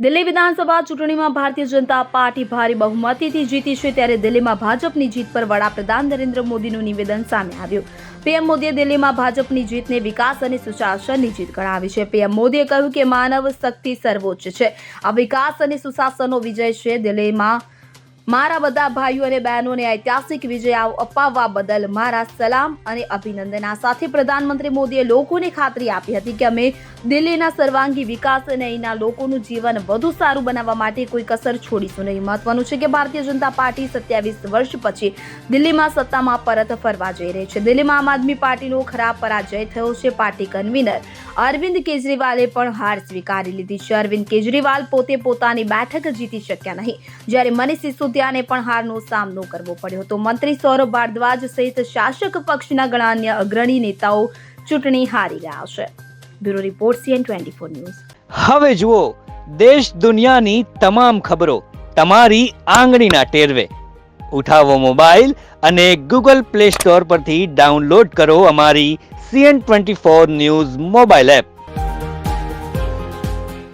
દિલ્હી વિધાનસભા ચૂંટણીમાં ભારતીય જનતા પાર્ટી ભારે બહુમતીથી જીતી છે, ત્યારે દિલ્હીમાં ભાજપની જીત પર વડાપ્રધાન નરેન્દ્ર મોદીનું નિવેદન સામે આવ્યું. પીએમ મોદીએ દિલ્હીમાં ભાજપની જીતને વિકાસ અને સુશાસનની જીત ગણાવી છે. પીએમ મોદીએ કહ્યું કે માનવ શક્તિ સર્વોચ્ચ છે. આ વિકાસ અને સુશાસનનો વિજય છે. દિલ્હીમાં મારા બધા ભાઈઓ અને બહેનોને ઐતિહાસિક વિજય અપાવવા બદલ મારા સલામ અને અભિનંદન. આ સાથે પ્રધાનમંત્રી મોદીએ લોકોને ખાતરી આપી હતી કે અમે દિલ્હીના સર્વાંગી વિકાસ અને અહીંના લોકોનું જીવન વધુ સારું બનાવવા માટે કોઈ કસર છોડીશું નહીં. મહત્વનું છે કે ભારતીય જનતા પાર્ટી 27 વર્ષ પછી દિલ્હીમાં સત્તામાં પરત ફરવા જઈ રહી છે. દિલ્હીમાં આમ આદમી પાર્ટીનો ખરાબ પરાજય થયો છે. પાર્ટી કન્વીનર અરવિંદ કેજરીવાલે પણ હાર સ્વીકારી લીધી છે. અરવિંદ કેજરીવાલ પોતે પોતાની બેઠક જીતી શક્યા નહીં, જ્યારે મનીષ સિસોદિયાને પણ હારનો સામનો કરવો પડ્યો હતો. મંત્રી સૌરભ ભારદ્વાજ સહિત શાસક પક્ષના ઘણા અન્ય અગ્રણી નેતાઓ ચૂંટણી હારી ગયા છે. Bureau report CN24 news. હવે જુઓ દેશ દુનિયાની તમામ ખબરો તમારી આંગળીના ટેરવે. ઉઠાવો મોબાઈલ અને Google Play Store પરથી ડાઉનલોડ કરો અમારી CN24 ન્યૂઝ મોબાઈલ એપ.